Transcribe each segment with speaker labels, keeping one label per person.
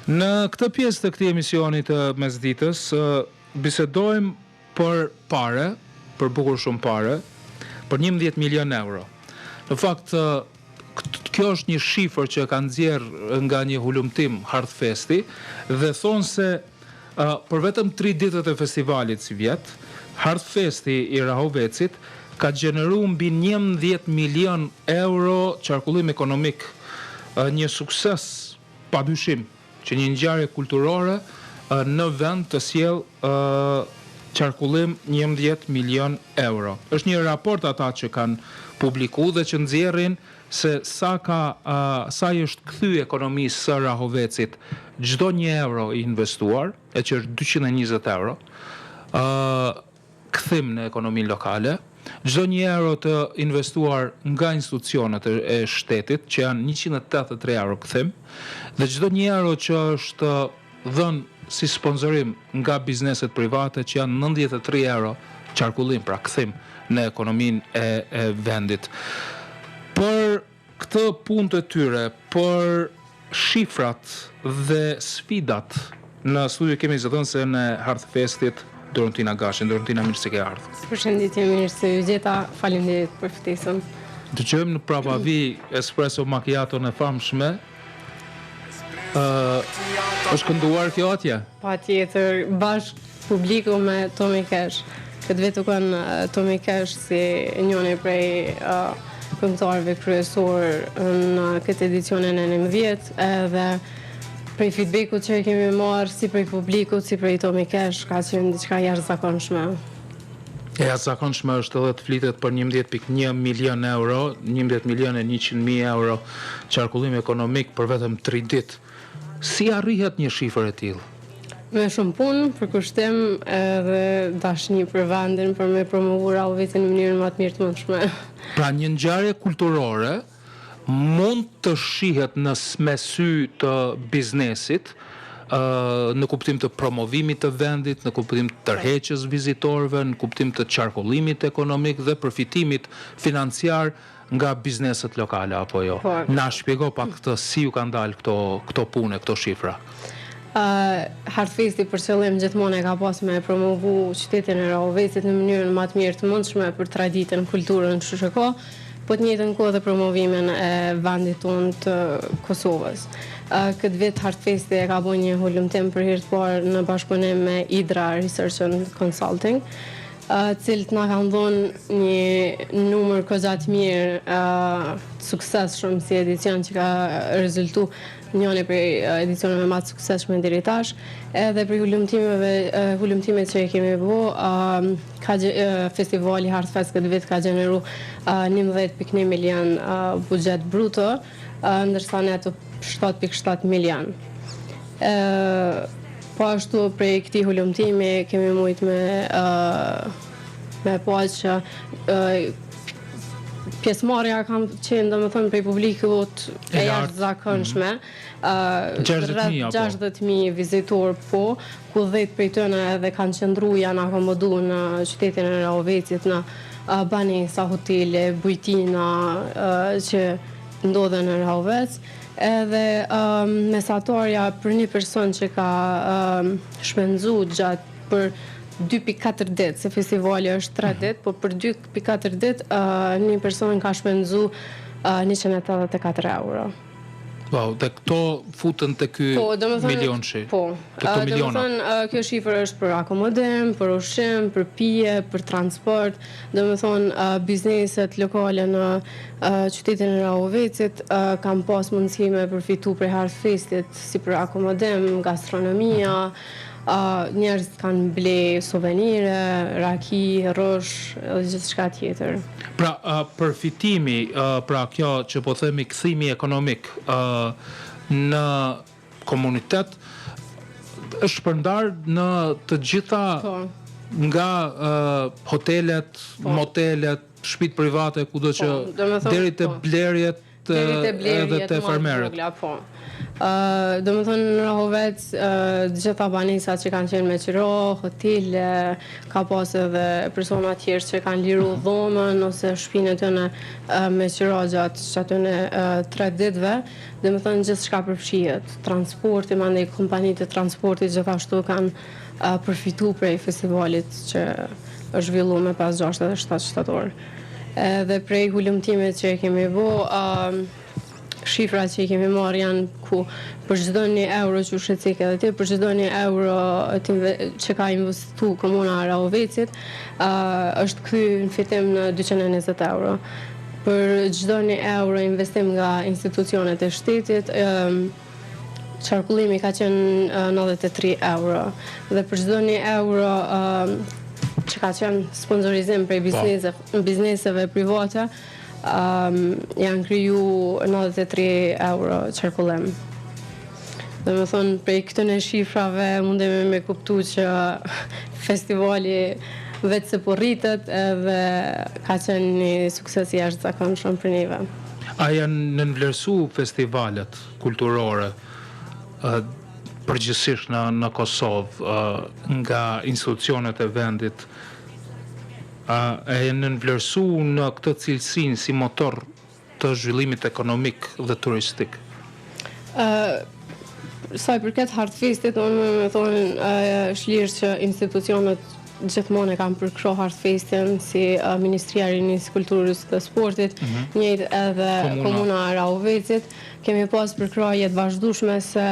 Speaker 1: Në këtë pjesë të këtij emisioni të mesditës, bisedojmë për pare, për bukur shumë pare, për 11 milion euro. Në fakt, kjo është një shifër që ka nxjerrë nga një hulumtim Hearthfesti dhe thonë se për vetëm 3 ditët e festivalit si vjet, Hearthfesti i Rahovecit ka gjeneruar mbi 11 milion euro qarkullim ekonomik, një sukses padyshim që një ngjarje kulturore në vend të sjell qarkullim 11 milion euro. Është një raport ata që kanë publikuar dhe që nxjerrin se sa i është kthy ekonomisë së Rahovecit çdo 1 euro i investuar, që është 220 euro, kthim në ekonominë lokale. Çdo 1 euro të investuar nga institucionet e shtetit, që janë 183 euro kthim, dhe çdo 1 euro që është dhënë si sponsorim nga bizneset private, që janë 93 euro qarkullim, pra kthim në ekonominë e vendit. Për këtë punë të tyre, për shifrat dhe sfidat, në studio kemi zëdhënëse në Hearthfestit, Dorontina Gashin. Dorontina, mirë se ke ardhur.
Speaker 2: Përshëndetje, mirë se ju gjeta, faleminderit për ftesën.
Speaker 1: Dëgjojmë në prapavi espresso macchiato në famshme. Është kënduar kjo atje?
Speaker 2: Patjetër, bashkë publiku me Tommy Cash. Këtë vetë kanë Tommy Cash si njëri prej këngëtarëve kryesor në këtë edicionin e 19, edhe prej feedbackut që kemi marrë si prej publikut, si prej Tommy Cash, ka qenë diçka jashtëzakonshme.
Speaker 1: Jashtëzakonshme është edhe të flitet për 11.1 milion euro, 11 milion e 100.000 euro qarkullim ekonomik për vetëm 3 ditë. Si arrihet një shifër e tillë?
Speaker 2: Me shumë punë, përkushtim edhe dashni për vendin, për me promovuar Rahovecin në mënyrën më të mirë të mundshme.
Speaker 1: Pra një ngjarje kulturore mund të shihet në sy të biznesit, në kuptim të promovimit të vendit, në kuptim të tërheqjes vizitorëve, në kuptim të qarkullimit ekonomik dhe përfitimit financiar nga bizneset lokale, apo jo? Na shpjego pak këtë, si ju kanë dalë këto pune, këto shifra.
Speaker 2: Hearthfesti për qëllim gjithmonë e ka pas me promovu qytetin e Rahovecit në mënyrën më të mirë të mundshme për traditën, kulturën, kështu që ka, po të njëjtën kohë dhe promovimin e vendit tonë të Kosovës. Këtë vit Hearthfesti e ka bërë një hulumtim për herë të parë në bashkëpunim me Idra Research and Consulting, cilët na kanë dhënë një numër kozat mirë të suksesshëm si edicion që ka rezultuar njëri prej edicioneve më të suksesshme deri tash, edhe për hulumtimet që kemi bërë, festivali Hearthfest këtë vit ka gjeneru 11.1 milion buxhet bruto, ndërsa neto 7.7 milion. Po ashtu prej këtij hulumtimi kemi mujt me pas që pjesëmarrja kam qenë domethënë prej publikut e jashtëzakonshme. 60.000 vizitor, po, ku 10 prej tyre edhe kanë qëndruar, janë akomoduar në qytetin e Rahovecit, në banesa, hotele, bujtina që ndodhen në Rahovec. Edhe mesatarja për një person që ka shpenzu gjatë për 2.4 ditë, se festivali është 3 ditë, po për 2.4 ditë një person ka shpenzu 184 euro.
Speaker 1: Wow, dhe këto futën të ky milionshi?
Speaker 2: Po, kjo shifër është për akomodim, për ushqim, për pije, për transport, bizneset lokale në qytetin e Rahovecit kanë pas mundësi me përfitu për Hearthfestit, si për akomodim, gastronomia, njerëz kanë ble suvenire, raki, rosh, dhe gjithçka tjetër.
Speaker 1: Pra, përfitimi, pra kjo që po themi kthimi ekonomik në komunitet, është shpërndar në të gjitha nga hotelet, motelet, shtëpitë private, kudo që deri te blerjet. edhe te farmerët.
Speaker 2: Do më thënë në Rahovec, gjitha banisat që kanë qenë me qiro, hotele, ka pas edhe persona tjerë që kanë liru dhomën ose shpinë të në me qiro gjatë që aty në 3 ditëve, do më thënë gjithë shka përfshihet. Transporti, mandej kompanitë të transportit gjithashtu kanë përfitu prej festivalit që është zhvillu me 5, 6 dhe 7 shtator. Dhe prej hulumtimit që kemi bo, shifrat që i kemi marrë janë ku për çdo 1 euro që shqecik edhe ti, për çdo 1 euro që ka investu komuna e Rahovecit, është kthy në fitim në 220 euro. Për çdo 1 euro investim nga institucionet e shtetit, qarkullimi ka qenë 93 euro. Dhe për çdo 1 euro që ka qenë sponsorizim prej bizneseve private, janë kriju 93 euro qarkullim. Dhe me thonë, prej këtëne shifrave mundemi me kuptu që festivali vetë se po rritët edhe ka qenë një sukses i jashtëzakonshëm për neve.
Speaker 1: A janë nënvlerësu festivalet kulturore përgjithsisht në Kosovë nga institucionet e vendit, e nënvlerësu në këtë cilësinë si motor të zhvillimit ekonomik dhe turistik?
Speaker 2: Sa i përket Hartfestit, unë me thonë shlirë që institucionet gjithmonë e kanë përkro Hartfestin si Ministria e Rinisë, Kulturës dhe Sportit, njëjtë edhe Komuna e Rahovecit. Kemi pas përkroje të vazhdueshme se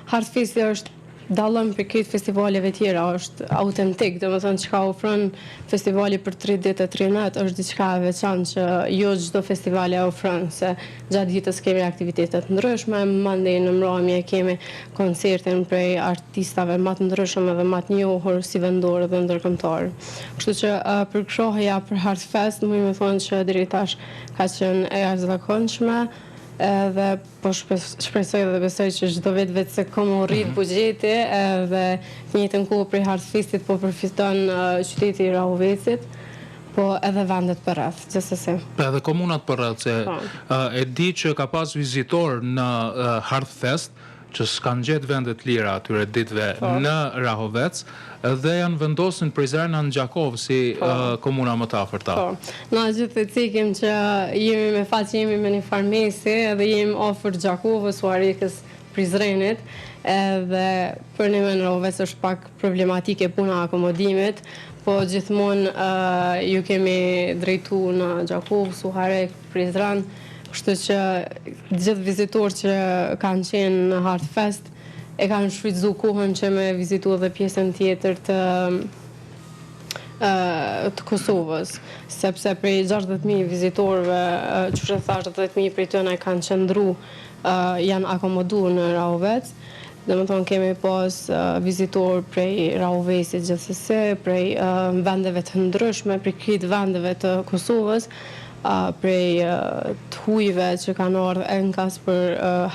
Speaker 2: Hartfesti është dallon për këtë festivaleve tjera, është autentik, do të thonë çka ofron festivali për 3 ditë e 3 natë është diçka e veçantë që jo çdo festival e ofron, se gjatë ditës kemi aktivitete të ndryshme, mandej në mbrëmje kemi koncertin prej artistave më të ndryshëm edhe më të njohur si vendor dhe ndërkombëtar. Kështu që përkrohja për Hartfest, më thonë që deri tash ka qenë e jashtëzakonshme. Edhe po shpresoj dhe besoj që çdo vetë se komo rrit buxheti edhe në njëjtën kohë prej Hartfestit po përfiton qyteti i Rahovecit, po edhe vendet përreth, gjithsesi.
Speaker 1: Edhe komunat përreth, se e di që ka pas vizitor në Hartfest që s'kan gjetë vendet lira atyre ditëve në Rahovec dhe janë vendosin Prizren në Gjakov si komuna më të afërta.
Speaker 2: Na gjithë të cikim që jemi me fat që jemi me një farmesi edhe jemi ofër Gjakovës u arikës Prizrenit edhe për një në Rahovec është pak problematike puna akomodimit, po gjithmonë ju kemi drejtu në Gjakovë, Suharek, Prizren, kështu që gjithë vizitorë që kanë qenë në Hartfest e kanë shfrytzu kohën që me vizitu edhe pjesën tjetër të Kosovës, sepse prej 60.000 vizitorëve, që që thash 10.000 prej tëne kanë qëndru, janë akomodu në Rahovec. Dhe më thonë kemi pas vizitorë prej Rahovesit gjithsesi, prej vendeve të ndryshme, prej këtë vendeve të Kosovës, prej të hujve që kanë ardhur enkas për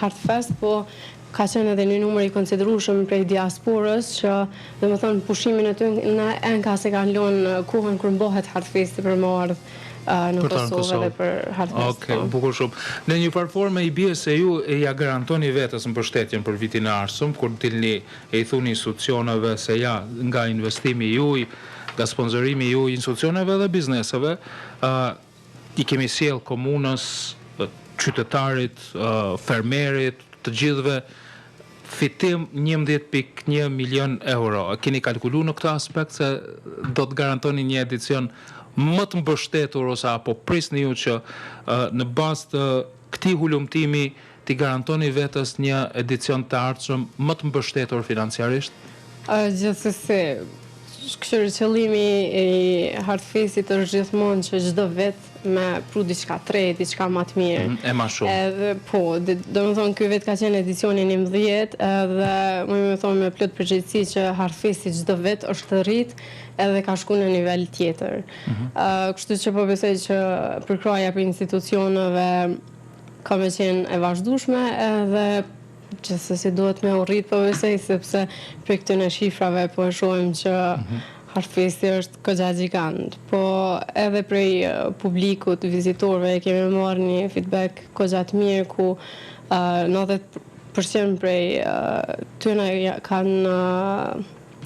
Speaker 2: Hartfest, po ka qenë edhe një numër i konsiderueshëm prej diasporës që dhe më thonë pushimin e tyre në enkas e kanë lënë kohën kur mbohet Hartfesti për më ardh në Kosovë dhe për Hartfest.
Speaker 1: Okej, bukur shumë. Në një farë forme i bie se ju e ja garantoni vetes mbështetjen për vitin e ardhshëm, kur dilni e i thuni institucioneve se ja nga investimi juaj, nga sponsorimi juaj, institucioneve dhe bizneseve, i kemi sjell komunës, qytetarit, fermerit, të gjithëve fitim 11.1 milion euro. A keni kalkulu në këtë aspekt se do të garantoni një edicion më të mbështetur ose apo prisni ju që në bazë të këtij hulumtimi t'i garantoni vetes një edicion të ardhshëm më të mbështetur financiarisht?
Speaker 2: Gjithsesi, qëllimi i Hartfestit është gjithmonë që çdo vit me pru diçka të re, diçka më të mirë.
Speaker 1: E ma shumë.
Speaker 2: Edhe po, domethënë ky vit ka qenë edicioni 11 dhe më thonë me plot përgjegjësi që Hartfesti çdo vit është të rrit edhe ka shku në nivel tjetër. Kështu që po besoj që përkraja për institucioneve ka me qenë e vazhdueshme edhe gjithsesi duhet me u rrit po besoj sepse për këtyre shifrave po shohim që Hartfesti është këgja gjigant, po edhe prej publikut, vizitorëve, kemi marrë një feedback këgja të mirë ku 90% prej tyre kanë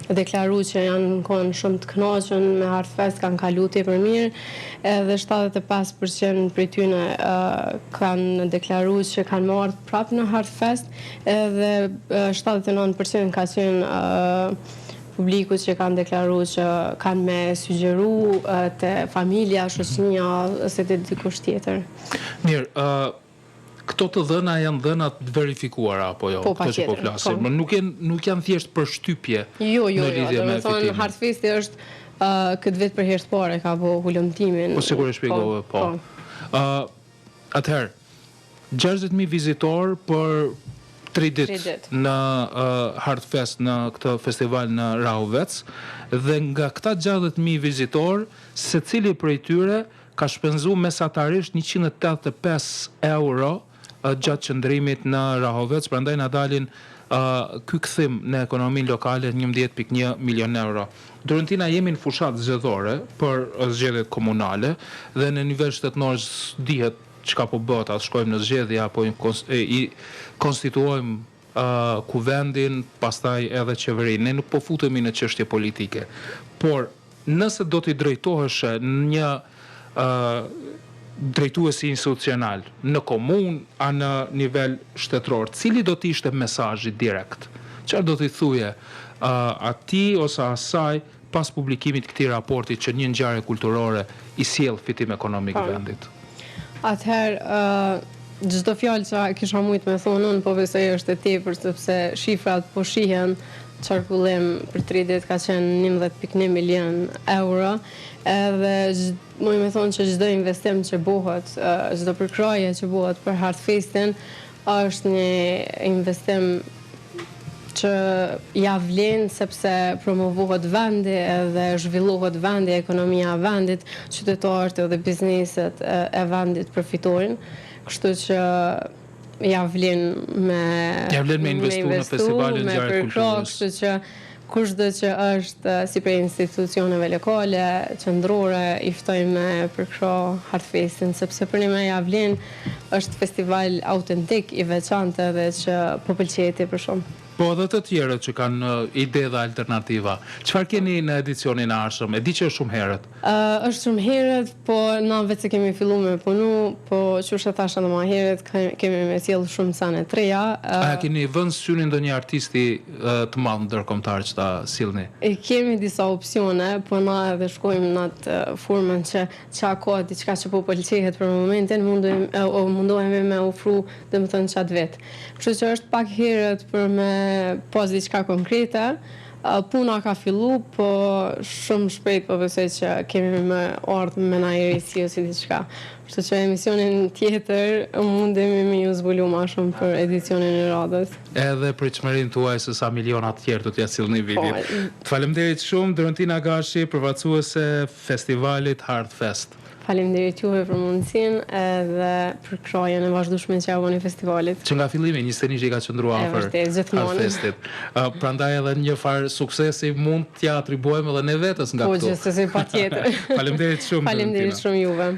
Speaker 2: deklaru që janë në kohën shumë të kënaqur me Hartfest, kanë kalu tepër mirë, edhe 75% prej tyre kanë deklaru që kanë marrë prapë në Hartfest, edhe 79% ka qenë publiku që kanë deklaru që kanë me sugjeru të familja, shoqënia, ose të dikush tjetër.
Speaker 1: Mirë, këto të dhëna janë dhëna të verifikuara apo jo?
Speaker 2: Po,
Speaker 1: këto që po flasim.
Speaker 2: po.
Speaker 1: Nuk janë thjesht përshtypje
Speaker 2: Jo,
Speaker 1: në lidhje me fitimin.
Speaker 2: Hartfesti është këtë vit për herë të parë ka bo hulumtimin.
Speaker 1: Po sigurisht shpjegove, po. Atëherë, 60.000 vizitor për 3 ditë në Hartfest, në këtë festival në Rahovec, dhe nga këta 60.000 vizitor, secili prej tyre ka shpenzu mesatarisht 185 euro gjatë qëndrimit në Rahovec, prandaj na dalin ky kthim në ekonominë lokale 11.1 milion euro. Durëntina jemi në fushat zgjedhore për zgjedhjet komunale dhe në nivel shtetënor dihet çka po bëhet, as shkojmë në zgjedhje apo i konstituojmë kuvendin, pastaj edhe qeverinë. Ne nuk po futemi në çështje politike. Por nëse do t'i drejtoheshe një drejtuesi institucional në komunë a në nivel shtetëror, cili do t'ishte mesazhi direkt? Çfarë do t'i thuje atij ose asaj pas publikimit këtij raporti që një ngjarje kulturore i sjell fitim ekonomik vendit?
Speaker 2: Atëherë, çdo fjalë që kisha mujt me thonë unë, po besoj është e tepër, sepse shifrat po shihen, qarkullim për 3 ditë ka qenë 11.1 milion euro, edhe muj me thonë që çdo investim që bëhet, çdo përkraje që bëhet për Hartfestin, është një investim që ja vlen sepse promovohet vendi edhe zhvillohet vendi, ekonomia e vendit, qytetarët edhe bizneset e vendit përfitojnë. Kështu që ja vlen me
Speaker 1: investu në festivalin ngjarje kulturore.
Speaker 2: Kështu që kushdo që është si prej institucioneve lokale, qendrore, i ftojmë me përkro Hartfestin, sepse për ne ja vlen është festival autentik, i veçantë dhe që po pëlqej për shumë.
Speaker 1: Po edhe të tjerët që kanë ide dhe alternativa. Çfarë keni në edicionin e ardhshëm? E di që është shumë herët.
Speaker 2: Është shumë herët, po na vetë se kemi filluar me punu, po çush e thashë edhe më herët, kemi me sjell shumë sane të reja.
Speaker 1: A keni vënë syrin ndonjë artisti të madh ndërkombëtar që ta sillni?
Speaker 2: Kemi disa opsione, po na edhe shkojmë në atë formën që çka ka diçka që po pëlqehet për momentin, mundohemi me ofru, domethënë çat vet. Kështu që është pak herët për me pas diçka konkrete. Puna ka fillu, po shumë shpejt po besoj që kemi me ardhë me na erisi ose diçka. Kështu që emisionin tjetër mundemi me ju zbulu ma shumë për edicionin e radhës.
Speaker 1: Edhe pritshmërinë tuaj se sa miliona të tjerë do t'ja sillni vitit. Të faleminderit shumë Dorotina Gashi, përfaqësuese festivalit Hartfest.
Speaker 2: Faleminderit juve për mundësinë edhe për krajen e vazhdueshme që javoni festivalit.
Speaker 1: Që nga fillimi 21 që i ka qëndruar afër Hartfestit. Prandaj edhe një farë suksesi mund t'ja atribuojmë edhe ne vetes nga këtu.
Speaker 2: Po, gjithsesi patjetër.
Speaker 1: Faleminderit shumë.
Speaker 2: Faleminderit shumë juve.